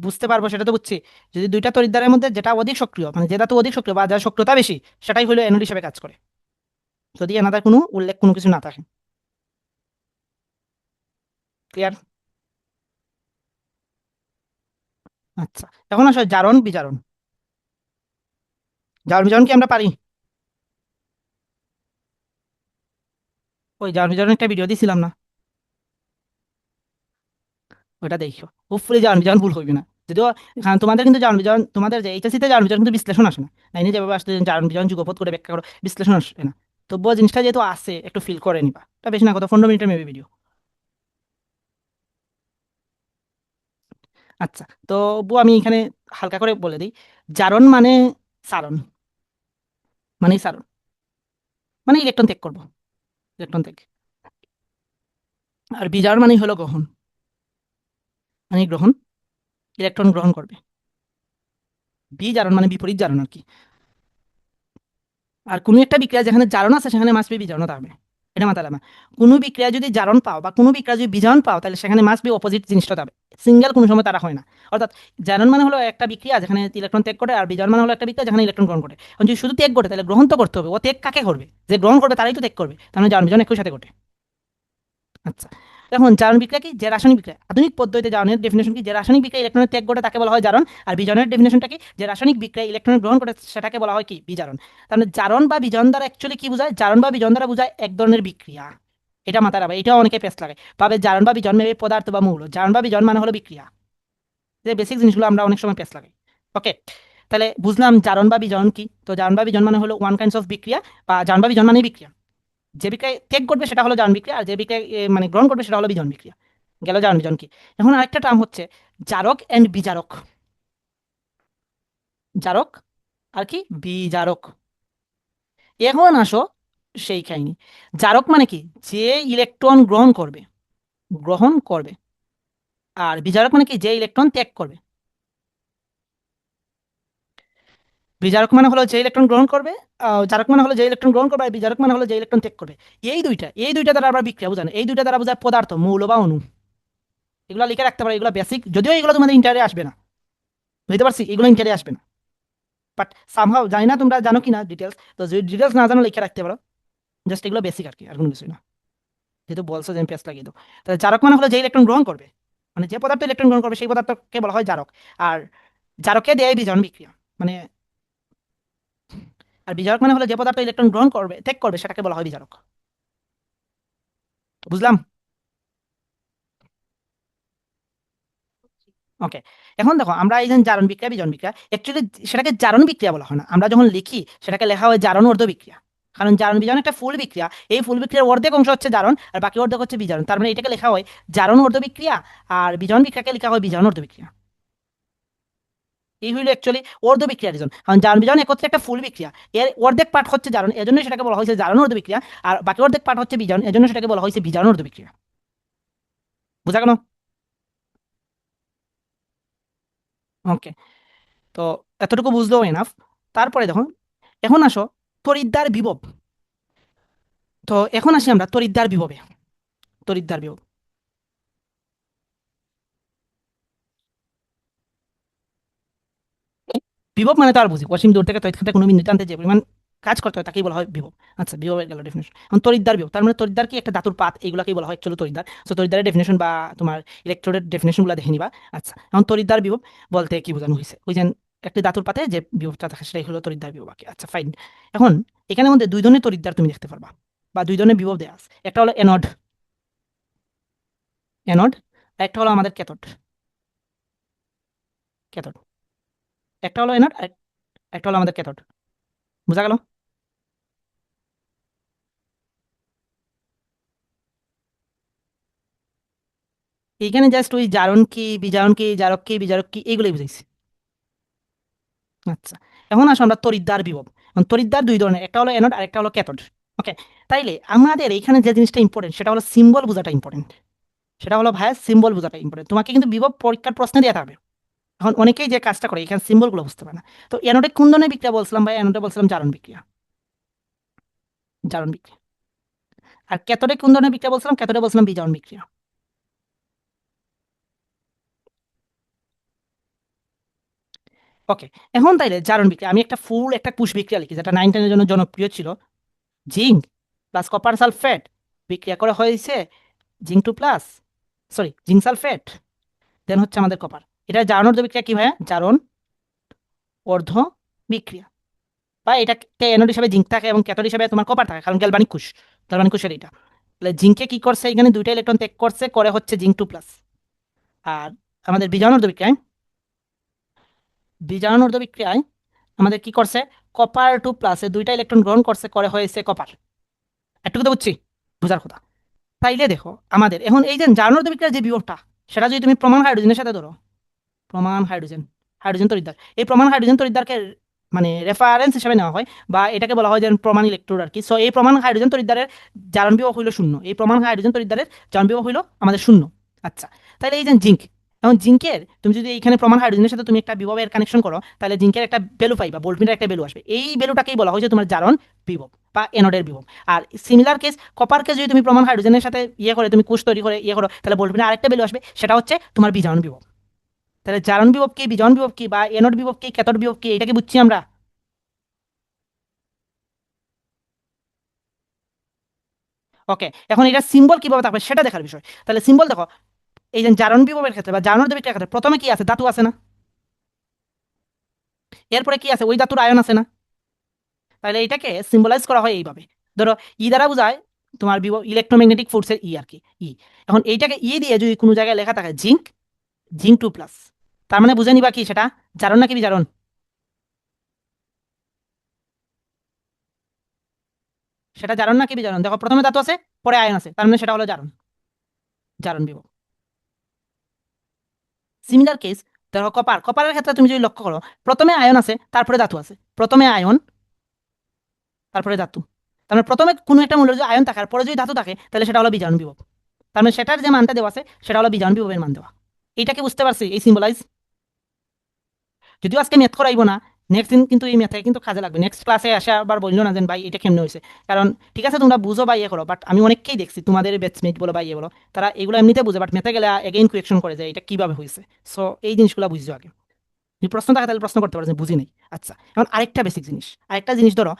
বুঝতে পারবো সেটা তো বুঝছি, যদি দুইটা তড়িৎদ্বারের মধ্যে যেটা অধিক সক্রিয়, মানে যে ধাতু অধিক সক্রিয় বা যার সক্রিয়তা বেশি, সেটাই হলো এনড হিসেবে কাজ করে, যদি এনাদের কোনো উল্লেখ কোনো কিছু না থাকে। ক্লিয়ার? আচ্ছা, এখন আসলে জারণ বিজারণ, জারণ বিজারণ কি আমরা পারি? ওই জারণ বিজারণ একটা ভিডিও দিয়েছিলাম না, ওটা দেখো, হোপফুলি জারণ বিজারণ ভুল হইবে না। যদিও তোমাদের কিন্তু জারণ বিজারণ, তোমাদের যে এইচএসসিতে জারণ বিজারণ কিন্তু বিশ্লেষণ আসে না, লাইনে যেভাবে আসতে জারণ বিজারণ যুগপৎ করে ব্যাখ্যা করো, বিশ্লেষণ আসে না। তবুও জিনিসটা যেহেতু আছে একটু ফিল করে নিবা, এটা বেশি না, কত 15 মিনিটের মেবি ভিডিও। আচ্ছা, তো আমি এখানে হালকা করে বলে দিই, জারণ মানে সারণ, মানে সারণ মানে ইলেকট্রন ত্যাগ করবো, ইলেকট্রন ত্যাগ। আর বিজারণ মানে হলো গ্রহণ, মানে গ্রহণ, ইলেকট্রন গ্রহণ করবে। বিজারণ মানে বিপরীত জারণ আর কি। আর কোনো একটা বিক্রিয়া যেখানে জারণ আছে সেখানে মাস বি বিজারণ থাকবে, এটা মাথায় রাখবা। কোনো বিক্রিয়া যদি জারণ পাও বা কোনো বিক্রিয়া যদি বিজারণ পাও, তাহলে সেখানে মাস বি অপোজিট জিনিসটা থাকবে, সিঙ্গেল কোনো সময় তারা হয় না। অর্থাৎ জারণ মানে হলো একটা বিক্রিয়া যেখানে ইলেকট্রন ত্যাগ করে, আর বিজারণ মানে হলো একটা বিক্রিয়া যেখানে ইলেকট্রন গ্রহণ করে। এখন যদি শুধু ত্যাগ ঘটে তাহলে গ্রহণ তো করতে হবে, ও ত্যাগ কাকে করবে? যে গ্রহণ করবে তারাই তো ত্যাগ করবে, তার মানে জারণ বিজারণ একই সাথে ঘটে। আচ্ছা, এখন জারণ বিক্রিয়া কি? যে রাসায়নিক বিক্রিয়া, আধুনিক পদ্ধতিতে জারণের ডেফিনেশন কি? যে রাসায়নিক বিক্রিয়া ইলেকট্রনের ত্যাগ ঘটে তাকে বলা হয় জারণ। আর বিজারণের ডেফিনেশনটা কি? যে রাসায়নিক বিক্রিয়া ইলেকট্রন গ্রহণ করে সেটাকে বলা হয় কি? বিজারণ। তার মানে জারণ বা বিজারণ দ্বারা অ্যাকচুয়ালি কি বোঝায়? জারণ বা বিজারণ দ্বারা বোঝায় এক ধরনের বিক্রিয়া। এটা মাথায় রাখবে, এটাও অনেকে পেস্ট লাগে পাবে, জারণ বা বিজারণ মেবি পদার্থ বা মৌল, জারণ বা বিজারণ মানে হলো বিক্রিয়া। যে বেসিক জিনিসগুলো আমরা অনেক সময় পেস্ট লাগাই। ওকে, তাহলে বুঝলাম জারণ বা বিজারণ কি। তো জারণ বা বিজারণ মানে হলো ওয়ান কাইন্ডস অফ বিক্রিয়া, বা জারণ বা বিজারণ মানে বিক্রিয়া। যে বিক্রিয়ায় ত্যাগ করবে সেটা হলো জারণ বিক্রিয়া, আর যে বিক্রিয়ায় মানে গ্রহণ করবে সেটা হলো বিজারণ বিক্রিয়া। গেল জারণ বিজারণ কি। এখন আরেকটা টার্ম হচ্ছে জারক এন্ড বিজারক, জারক আর কি বিজারক। এখন আসো সেই কাহিনী। জারক মানে কি, যে ইলেকট্রন গ্রহণ করবে। আর বিজারক মানে কি, যে ইলেকট্রন ত্যাগ করবে। বিজারক মানে হলো যে ইলেকট্রন গ্রহণ করবে, জারক মানে হলো যে ইলেকট্রন গ্রহণ করবে, আর বিজারক মানে হলো যে ইলেকট্রন ত্যাগ করবে। এই দুইটা দ্বারা আবার বিক্রিয়া বোঝানো, এই দুইটা দ্বারা বোঝায় পদার্থ, মৌল বা অণু। এগুলো লিখে রাখতে পারো, এগুলো বেসিক, যদিও এগুলো তোমাদের ইন্টারে আসবে না, বুঝতে পারছি, এগুলো ইন্টারে আসবে না। বাট সামহাও জানি না তোমরা জানো কিনা ডিটেলস, তো যদি ডিটেলস না জানো লিখে রাখতে পারো। জাস্ট এগুলো বেসিক আর কি, আর কোনো কিছুই না। যেহেতু বলছো যে আমি পেস্ট লাগিয়ে দাও, তাহলে জারক মানে হলো যে ইলেকট্রন গ্রহণ করবে, মানে যে পদার্থ ইলেকট্রন গ্রহণ করবে সেই পদার্থকে বলা হয় জারক। আর জারকে দেয় বিজারণ বিক্রিয়া, মানে, আর বিজারক মানে হলো যে পদার্থ ইলেকট্রন গ্রহণ করবে ত্যাগ করবে সেটাকে বলা হয় বিজারক। বুঝলাম? ওকে। এখন দেখো, আমরা এই যে জারণ বিক্রিয়া বিজারণ বিক্রিয়া, অ্যাকচুয়ালি সেটাকে জারণ বিক্রিয়া বলা হয় না, আমরা যখন লিখি সেটাকে লেখা হয় জারণ অর্ধ বিক্রিয়া। কারণ জারণ বিজারণ একটা ফুল বিক্রিয়া, এই ফুল বিক্রিয়ার অর্ধেক অংশ হচ্ছে জারণ, আর বাকি অর্ধেক হচ্ছে বিজারণ। তার মানে এটাকে লেখা হয় জারণ অর্ধ বিক্রিয়া, আর বিজারণ বিক্রিয়াকে লেখা হয় বিজারণ অর্ধ বিক্রিয়া। এই হইলো অ্যাকচুয়ালি অর্ধ বিক্রিয়া রিজন। কারণ জারণ বিজারণ একত্রে একটা ফুল বিক্রিয়া, এর অর্ধেক পার্ট হচ্ছে জারণ, এজন্য সেটাকে বলা হয়েছে জারণ অর্ধ বিক্রিয়া। আর বাকি অর্ধেক পার্ট হচ্ছে বিজারণ, এজন্য সেটাকে বলা হয়েছে বিজারণ অর্ধ বিক্রিয়া। বুঝা গেল? ওকে। তো এতটুকু বুঝলেও এনাফ। তারপরে দেখো, এখন আসো তড়িৎদ্বার বিভব। তো এখন আসি আমরা তড়িৎদ্বার বিভবে। তড়িৎদ্বার বিভব, বিভব মানে তো আর বুঝি, অসীম দূর থেকে তড়িৎ ক্ষেত্রে কোনো বিন্দুতে আনতে যে পরিমাণ কাজ করতে হয় তাকেই বলা হয় বিভব। আচ্ছা, বিভবের গেল ডেফিনেশন। এখন তড়িৎদ্বার বিভব, তার মানে তড়িৎদ্বার কি একটা ধাতুর পাত, এইগুলাকেই বলা হয় অ্যাকচুয়ালি তড়িৎদ্বার। সো তড়িৎদ্বারের ডেফিনেশন বা তোমার ইলেকট্রোডের ডেফিনেশনগুলো দেখে নিবা। আচ্ছা, এখন তড়িৎদ্বার বিভব বলতে কি বোঝানো হয়েছে, ওই যে একটি ধাতুর পাতে যে বিভবটা থাকে সেটাই হলো তড়িৎদ্বার বিভব। আচ্ছা ফাইন। এখন এখানে মধ্যে দুই ধরনের তড়িৎদ্বার তুমি দেখতে পারবা, বা দুই ধরনের বিভব দেওয়া আছে। একটা হলো অ্যানোড, অ্যানোড, আর একটা হলো আমাদের ক্যাথোড, ক্যাথোড। একটা হলো অ্যানোড, আর একটা হলো আমাদের ক্যাথোড। বোঝা গেল? এইখানে জাস্ট ওই জারণ কি বিজারণ কি জারক কি বিজারক কি এইগুলোই বুঝাইছি। আচ্ছা, এখন আসো আমরা তড়িৎদ্বার বিভব। এখন তড়িৎদ্বার দুই ধরনের, একটা হলো অ্যানোড আর একটা হলো ক্যাথোড। ওকে। তাইলে আমাদের এইখানে যে জিনিসটা ইম্পর্টেন্ট সেটা হলো সিম্বল বোঝাটা ইম্পর্টেন্ট। সেটা হলো ভাইয়া সিম্বল বোঝাটা ইম্পর্টেন্ট, তোমাকে কিন্তু বিভব পরীক্ষার প্রশ্নে দিয়ে থাকবে। এখন অনেকেই যে কাজটা করে এখানে সিম্বলগুলো বুঝতে পারে না। তো অ্যানোডে কোন ধরনের বিক্রিয়া বলছিলাম ভাই? অ্যানোডে বলছিলাম জারণ বিক্রিয়া, জারণ বিক্রিয়া। আর ক্যাথোডে কোন ধরনের বিক্রিয়া বলছিলাম? ক্যাথোডে বলছিলাম বিজারণ বিক্রিয়া। ওকে। এখন তাইলে জারণ বিক্রিয়া, আমি একটা ফুল একটা কুশ বিক্রিয়া লিখি যেটা 9-10 এর জন্য জনপ্রিয় ছিল। জিঙ্ক প্লাস কপার সালফেট বিক্রিয়া করে হয়েছে zinc two plus, sorry zinc sulphate, then হচ্ছে আমাদের কপার। এটা জারণ অর্ধ বিক্রিয়া কি ভাইয়া? জারণ অর্ধ বিক্রিয়া। বা এটাকে অ্যানোড হিসাবে জিঙ্ক থাকে এবং ক্যাথোড হিসাবে তোমার কপার থাকে, কারণ গ্যালভানিক কোষ, গ্যালভানিক কোষের এটা। তাহলে জিঙ্কে কি করছে, এখানে দুইটা ইলেকট্রন ত্যাগ করছে, করে হচ্ছে জিঙ্ক টু প্লাস। আর আমাদের বিজারণ অর্ধ বিক্রিয়ায়, বিজারণ অর্ধ বিক্রিয়ায় আমাদের কি করছে, কপার টু প্লাসে দুইটা ইলেকট্রন গ্রহণ করছে, করে হয়েছে কপার। এটুকু তো বুঝছি, বোঝার কথা। তাইলে দেখো আমাদের এখন এই যে জারণ অর্ধ বিক্রিয়ার যে বিভবটা, সেটা যদি তুমি প্রমাণ হাইড্রোজেনের সাথে ধরো, প্রমাণ হাইড্রোজেন, হাইড্রোজেন তড়িৎদ্বার, এই প্রমাণ হাইড্রোজেন তড়িৎদ্বারকে মানে রেফারেন্স হিসেবে নেওয়া হয়, বা এটাকে বলা হয় যে প্রমাণ ইলেকট্রোড আর কি। সো এই প্রমাণ হাইড্রোজেন তড়িৎদ্বারের জারণ বিভব হইল শূন্য, এই প্রমাণ হাইড্রোজেন তড়িৎদ্বারের জারণ বিভব হইল আমাদের শূন্য। আচ্ছা, তাহলে এই যে জিঙ্ক, এখন জিঙ্কের তুমি যদি এইখানে প্রমাণ হাইড্রোজেনের সাথে তুমি একটা বিভবের কানেকশন করো, তাহলে জিঙ্কের একটা ভ্যালু পাইবা, ভোল্টমিটার একটা ভ্যালু আসবে, এই ভ্যালুটাকেই বলা হয়েছে তোমার জারণ বিভব বা এনোডের বিভব। আর সিমিলার কেস কপারকে যদি তুমি প্রমাণ হাইড্রোজেনের সাথে ইয়ে করে তুমি কোষ তৈরি করে ইয়ে করো, তাহলে ভোল্টমিটার আরেকটা ভ্যালু আসবে, সেটা হচ্ছে তোমার বিজারণ বিভব। তাহলে জারণ বিভব কি, বিজারণ বিভব কি, বা এনোড বিভব কি, ক্যাথোড বিভব কি, এটাকে বুঝছি আমরা। ওকে। এখন এটা সিম্বল কিভাবে থাকবে সেটা দেখার বিষয়। তাহলে সিম্বল দেখো, এই যে জারণ বিভবের ক্ষেত্রে বা জারণ বিক্রিয়ার ক্ষেত্রে প্রথমে কি আছে, ধাতু আছে না? এরপরে কি আছে, ওই ধাতুর আয়ন আছে না? তাহলে এটাকে সিম্বলাইজ করা হয় এইভাবে। ধরো ই দ্বারা বোঝায় তোমার বিভব ইলেকট্রোম্যাগনেটিক ফোর্সের ই আর কি, ই। এখন এইটাকে ই দিয়ে যদি কোনো জায়গায় লেখা থাকে জিঙ্ক, জিঙ্ক টু প্লাস, তার মানে বুঝে নিবা কি সেটা জারণ নাকি বিজারণ? সেটা জারণ নাকি বিজারণ? দেখো প্রথমে ধাতু আছে, পরে আয়ন আছে, তার মানে সেটা হলো জারণ, জারণ বিভব। সিমিলার কেস, ধরো কপার, কপারের ক্ষেত্রে তুমি যদি লক্ষ্য করো, প্রথমে আয়ন আছে তারপরে ধাতু আছে, প্রথমে আয়ন তারপরে ধাতু। তার মানে প্রথমে কোনো একটা মূল্য যদি আয়ন থাকে আর পরে যদি ধাতু থাকে তাহলে সেটা হলো বিজারণ বিভব। তার মানে সেটার যে মানটা দেওয়া আছে সেটা হলো বিজারণ বিভবের মান দেওয়া। এইটাকে বুঝতে পারছি, এই সিম্বলাইজ। যদিও আজকে ম্যাথ করাইবো না, নেক্সট দিন কিন্তু এই ম্যাথে কিন্তু কাজে লাগবে। নেক্সট ক্লাসে আসে আবার বললো না যে ভাই এটা কেমনে হয়েছে, কারণ ঠিক আছে তোমরা বুঝো বা ইয়ে করো, বাট আমি অনেককেই দেখছি তোমাদের ব্যাচমেট বলো বা ইয়ে বলো, তারা এগুলো এমনিতে বুঝে, বাট ম্যাথে গেলে এগেইন কোয়েকশন করে যে এটা কিভাবে হয়েছে। সো এই জিনিসগুলো বুঝছো আগে। যদি প্রশ্ন থাকে তাহলে প্রশ্ন করতে পারো যে বুঝি নেই। আচ্ছা, এখন আরেকটা বেসিক জিনিস, আরেকটা জিনিস ধরো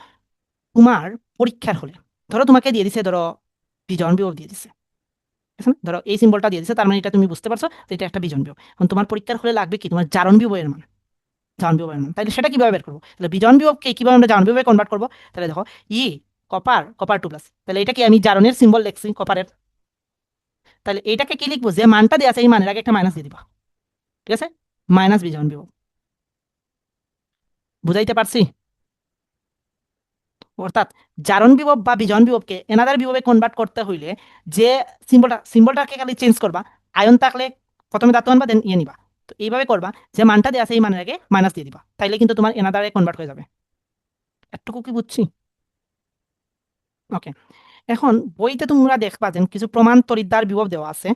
তোমার পরীক্ষার হলে, ধরো তোমাকে দিয়ে দিছে, ধরো বিজন বিভব দিয়ে দিছে, ঠিক আছে না? ধরো এই সিম্বলটা দিয়ে দিছে, তার মানে এটা তুমি বুঝতে পারছো যে এটা একটা বিজন বিভব। এখন তোমার পরীক্ষার হলে লাগবে কি, তোমার জারণ বিভবের মান, জারণ বিভবের মান। তাহলে সেটা কিভাবে বের করবো? তাহলে বিজন বিভবকে কিভাবে আমরা জারণ বিভবে কনভার্ট করবো? তাহলে দেখো ই কপার, কপার 2+, তাহলে এটা কি আমি জারণের সিম্বল লিখছি কপারের, তাহলে এটাকে কি লিখবো, যে মানটা দিয়ে আছে এই মানের আগে একটা মাইনাস দিয়ে দিবা, ঠিক আছে? মাইনাস বিজন বিভব। বুঝাইতে পারছি? অর্থাৎ জারণ বিভব বা বিজন বিভবকে এনাদার বিভবে কনভার্ট করতে হইলে যে সিম্বলটাকে খালি চেঞ্জ করবা, আয়ন থাকলে প্রথমে ধাতু আনবা দেন ইয়ে নিবা, তো এইভাবে করবা যে মানটা দেওয়া আছে এই মানের আগে মাইনাস দিয়ে দিবা, তাইলে কিন্তু তোমার এনাদারে কনভার্ট হয়ে যাবে। একটুকু কি বুঝছি? ওকে। এখন বইতে তোমরা দেখবা যে কিছু প্রমাণ তড়িৎদ্বার বিভব দেওয়া আছে,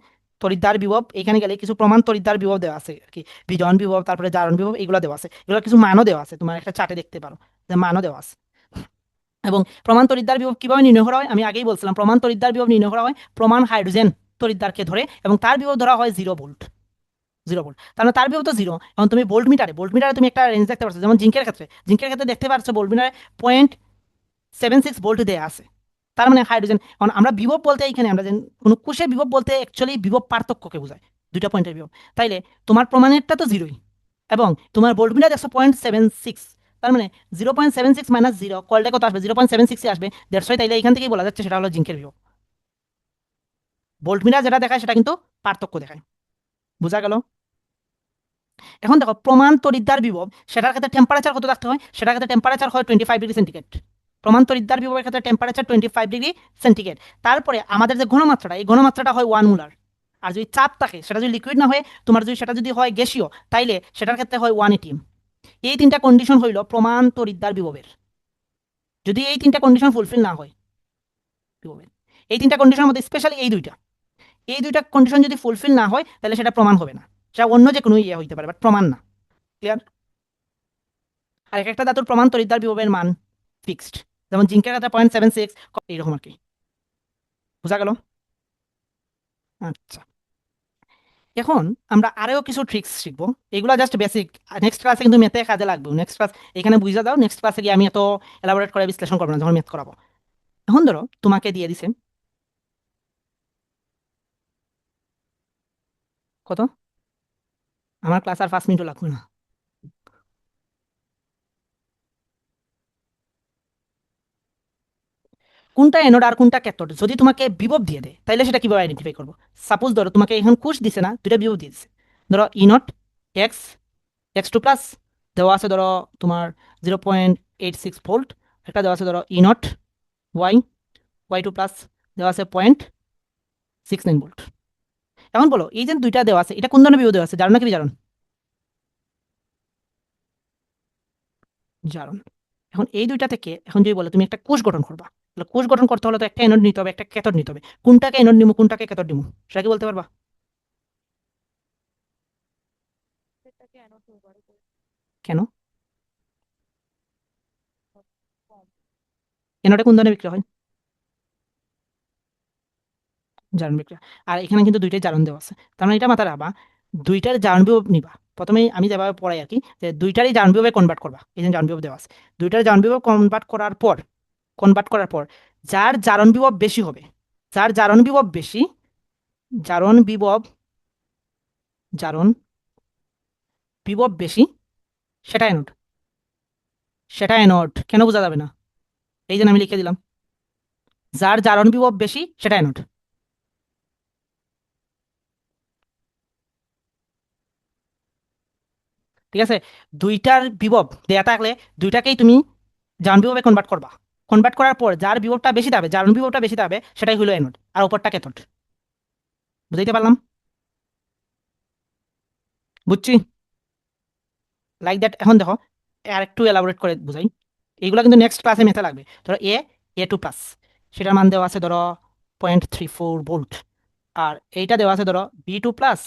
তড়িৎদ্বার বিভব এখানে গেলে কিছু প্রমাণ তড়িৎদ্বার বিভব দেওয়া আছে আর কি, বিজন বিভব তারপরে জারণ বিভব এগুলো দেওয়া আছে, এগুলো কিছু মানও দেওয়া আছে, তোমার একটা চার্টে দেখতে পারো যে মানও দেওয়া আছে। এবং প্রমাণ তড়িৎদ্বার বিভব কিভাবে নির্ণয় করা হয় আমি আগেই বলছিলাম, প্রমাণ তড়িৎদ্বার বিভব নির্ণয় করা হয় প্রমাণ হাইড্রোজেন তড়িৎদ্বারকে ধরে এবং তার বিভব ধরা হয় 0 ভোল্ট, 0 ভোল্ট, তার মানে তার বিভব তো 0। এখন তুমি ভোল্ট মিটারে তুমি একটা রেঞ্জ দেখতে পাচ্ছ, যেমন জিঙ্কের ক্ষেত্রে দেখতে পাচ্ছ ভোল্ট মিটারে 0.76 ভোল্ট দেওয়া আছে, তার মানে হাইড্রোজেন। এখন আমরা বিভব বলতে এইখানে আমরা কোনো কোষের বিভব বলতে অ্যাকচুয়ালি বিভব পার্থক্যকে বোঝায়, দুইটা পয়েন্টের বিভব। তাইলে তোমার প্রমাণেরটা তো 0ই, এবং তোমার ভোল্টমিটার 100.76, তার মানে 0.76 মাইনাস 0 কলটা কত আসবে, 0.76 আসবে, 150। তাইলে এখান থেকেই বলা যাচ্ছে সেটা হলো জিঙ্কের বিভব। ভোল্টমিটার যেটা দেখায় সেটা কিন্তু পার্থক্য দেখায়। বোঝা গেল? এখন দেখো প্রমাণ তড়িৎদ্বার বিভব, সেটার ক্ষেত্রে টেম্পারেচার কত থাকতে হয়, সেটার ক্ষেত্রে টেম্পারেচার হয় 25 ডিগ্রি সেন্টিগ্রেড। প্রমাণ তড়িৎদ্বার বিভবের ক্ষেত্রে টেম্পারেচার 25 ডিগ্রি সেন্টিগ্রেড। তারপরে আমাদের যে ঘনমাত্রাটা, এই ঘনমাত্রাটা হয় 1 মোলার। আর যদি চাপ থাকে, সেটা যদি লিকুইড না হয়, তোমার যদি সেটা যদি হয় গ্যাসীয়, তাইলে সেটার ক্ষেত্রে হয় 1 atm। এই তিনটা কন্ডিশন হইল প্রমাণ তড়িৎদ্বার বিভবের। যদি এই তিনটা কন্ডিশন ফুলফিল না হয় বিভবের, এই তিনটা কন্ডিশনের মধ্যে স্পেশালি এই দুইটা কন্ডিশন যদি ফুলফিল না হয় তাহলে সেটা প্রমাণ হবে না, সেটা অন্য যে কোনো ইয়ে হইতে পারে বাট প্রমাণ না। ক্লিয়ার? আর এক একটা ধাতুর প্রমাণ তড়িৎদ্বার বিভবের মান ফিক্সড, যেমন জিঙ্কের ক্ষেত্রে 0.76 এইরকম আর কি। বোঝা গেল? আচ্ছা, এখন আমরা আরও কিছু ট্রিক্স শিখবো, এগুলো জাস্ট বেসিক। নেক্সট ক্লাসে কিন্তু ম্যাথে কাজে লাগবে। নেক্সট ক্লাস এখানে বুঝে দাও, নেক্সট ক্লাসে গিয়ে আমি এত এলাবোরেট করে বিশ্লেষণ করবো না যখন ম্যাথ করাবো। এখন ধরো তোমাকে দিয়ে দিছে কত, আমার ক্লাস আর 5 মিনিটও লাগবে না। কোনটা অ্যানোড আর কোনটা ক্যাথোড যদি তোমাকে বিভব দিয়ে দেয় তাহলে সেটা কিভাবে আইডেন্টিফাই করবো? সাপোজ ধরো তোমাকে এখন কোষ দিছে না, দুটা বিভব দিয়ে দিছে, ধরো ই0 এক্স, x2+ দেওয়া আছে ধরো তোমার 0.86 ভোল্ট, একটা দেওয়া আছে ধরো ই0 ওয়াই, y2+ দেওয়া আছে 0.69 ভোল্ট। এখন বলো এই যে দুইটা দেওয়া আছে এটা কোন ধরনের বিভব দেওয়া আছে, জানো নাকি জানো? জারণ। এখন এই দুইটা থেকে এখন যদি বলো তুমি একটা কোষ গঠন করবা, তাহলে কোষ গঠন করতে হলে তো একটা অ্যানোড নিতে হবে একটা ক্যাথোড নিতে হবে, কোনটাকে অ্যানোড নিবো কোনটাকে ক্যাথোড নিবো সেটা কি বলতে পারবা? কেন? অ্যানোডে কোন ধরনের বিক্রিয়া হয়? জারণ বিক্রিয়া। আর এখানে কিন্তু দুইটাই জারণ দেওয়া আছে, তার মানে এটা মাথায় রাখবা, দুইটার জারণ বিভব নিবা। প্রথমেই আমি যেভাবে পড়াই আর কি, যে দুইটারই জারণ বিভবে কনভার্ট করবা, এই যে জারণ বিভব দেওয়া আছে, দুইটার জারণ বিভব কনভার্ট করার পর যার জারণ বিভব বেশি হবে, যার জারণ বিভব বেশি, জারণ বিভব জারণ বিভব বেশি সেটা অ্যানোড, সেটা অ্যানোড। কেন বোঝা যাবে না? এই জন্য আমি লিখে দিলাম, যার জারণ বিভব বেশি সেটা অ্যানোড। ঠিক আছে? দুইটার বিভব দেয়া থাকলে দুইটাকেই তুমি জারণ বিভবে কনভার্ট করবা, কনভার্ট করার পর যার বিভবটা বেশি যাবে, জারণ বিভবটা বেশি যাবে সেটাই হলো অ্যানোড, আর উপরটা ক্যাথোড। বুঝাইতে পারলাম? বুঝছি? Like that. এখন দেখো আর একটু এলাবোরেট করে বুঝাই, এইগুলো কিন্তু নেক্সট ক্লাসে মেথা লাগবে। ধরো এ A2 প্লাস, সেটার মান দেওয়া আছে ধরো 0.34 ভোল্ট, আর এইটা দেওয়া আছে ধরো B2 প্লাস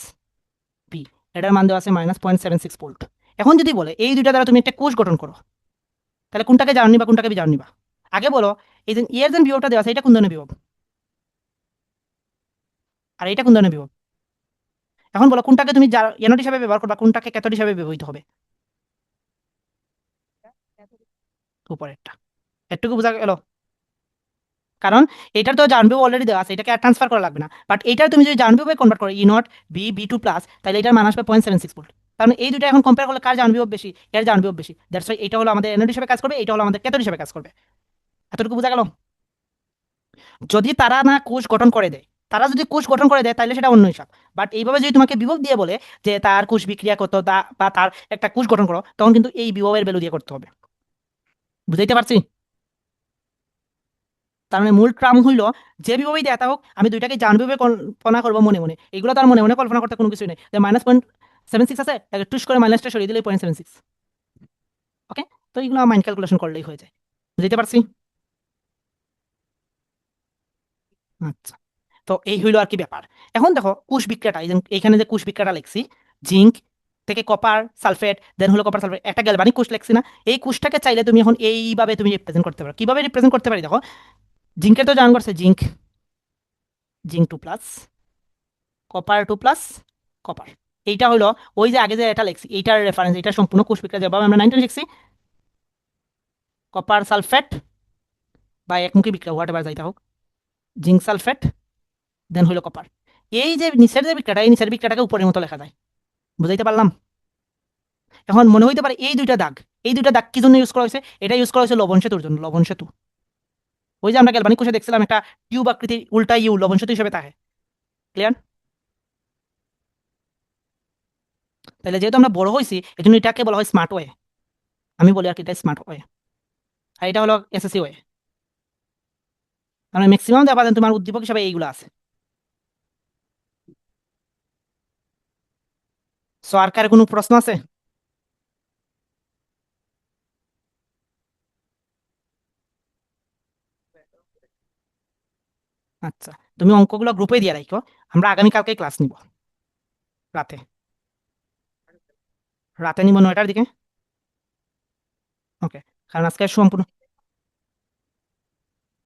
বি, এটার মান দেওয়া আছে -0.76 ভোল্ট। এখন যদি বলে এই দুইটা দ্বারা তুমি একটা কোষ গঠন করো, তাহলে কোনটাকে জার্নি বা কোনটাকে বিজার্নি নিবা? আগে বলো, এই যে এর যে বিভবটা দেওয়া আছে এটা কোন ধরনের বিভব, আর এটা কোন ধরনের বিভব? এখন বলো কোনটাকে তুমি অ্যানোড হিসাবে ব্যবহার করবা, কোনটাকে ক্যাথোড হিসাবে ব্যবহৃত হবে? উপরেরটা। এটুকু বোঝা গেল? কারণ এটার তো জার্নবিভব অলরেডি দেওয়া আছে, এটাকে আর ট্রান্সফার করা লাগবে না, বাট এইটা তুমি যদি জার্নবিভবে কনভার্ট করো E0 B2 প্লাস, তাহলে এটার মান আসবে 0.76 ভোল্ট। কারণ এই দুটো এখন কম্পেয়ার করলে কার জার্নবিভব বেশি, এর জার্নবিভব বেশি, দ্যাটস ওয়াই এটা হলো আমাদের অ্যানোড হিসেবে কাজ করবে, এটা হলো আমাদের ক্যাথোড হিসেবে কাজ করবে। এতটুকু বোঝা গেল? যদি তারা না কোষ গঠন করে দেয়, তারা যদি কোষ গঠন করে দেয় তাহলে সেটা অন্য হিসাব। বাট এইভাবে যদি তোমাকে বিভব দিয়ে বলে যে তার কোষ বিক্রিয়া কত বা তার একটা কোষ গঠন করো, তখন কিন্তু এই বিভবের ভ্যালু দিয়ে করতে হবে। বুঝাইতে পারছি? তার মানে মূল ট্রাম হইলো, যে বিভবই দেয়া হোক আমি দুইটাকে জানবিভবে কল্পনা করবো মনে মনে, এগুলো তার মনে মনে কল্পনা করতে কোনো কিছুই নেই, যে -0.76 আছে, টুস করে মাইনাসটা সরিয়ে দিলে 0.76। ওকে, তো এগুলো মাইন্ড ক্যালকুলেশন করলেই হয়ে যায়। বুঝতে পারছি? আচ্ছা, তো এই হইলো আর কি ব্যাপার। এখন দেখো কোষ বিক্রিয়াটা, এই যে এখানে যে কোষ বিক্রিয়াটা লিখছি, জিঙ্ক থেকে কপার সালফেট, দেন হলো কপার সালফেট, একটা গ্যালভানিক কোষ লিখছি না? এই কোষটাকে চাইলে তুমি এখন এইভাবে তুমি রিপ্রেজেন্ট করতে পারো। কিভাবে রিপ্রেজেন্ট করতে পারি দেখো, জিঙ্কের তো জান করছে zinc, zinc 2 plus, copper 2 plus, copper. এইটা হলো ওই যে আগে যে এটা লিখছি এইটার রেফারেন্স, এটা সম্পূর্ণ কোষ বিক্রিয়া যেভাবে আমরা 19 লিখছি, কপার সালফেট বা একমুখী বিক্রিয়া হোয়াট এভার যাইতা হোক, জিঙ্ক সালফেট, দেন হইলো কপার। এই যে নিচের যে বিক্রিয়াটা, এই নিচের বিক্রিয়াটাকে উপরের মতো লেখা যায়। বুঝাইতে পারলাম? এখন মনে হইতে পারে এই দুইটা দাগ, এই দুইটা দাগ কি জন্য ইউজ করা হয়েছে? এটা ইউজ করা হয়েছে লবণ সেতুর জন্য। লবণ সেতু, ওই যে আমরা গ্যালভানিক কোষে দেখছিলাম একটা টিউব আকৃতির উল্টা ইউ লবণ সেতু হিসেবে থাকে। ক্লিয়ার? তাহলে যেহেতু আমরা বড় হয়েছি, এই জন্য এটাকে বলা হয় স্মার্ট ওয়ে। আমি বলি আর কি এটা স্মার্ট ওয়ে, আর এটা হলো এসএসসি ওয়ে। কারণ ম্যাক্সিমাম দেখা যায় তোমার উদ্দীপক হিসাবে এইগুলো আছে। সো আর কার কোনো প্রশ্ন আছে? আচ্ছা, তুমি অঙ্কগুলো গ্রুপে দিয়ে রাখো, আমরা আগামীকালকে ক্লাস নিব রাতে। রাতে নিব 9টার দিকে। ওকে, কারণ আজকে সম্পূর্ণ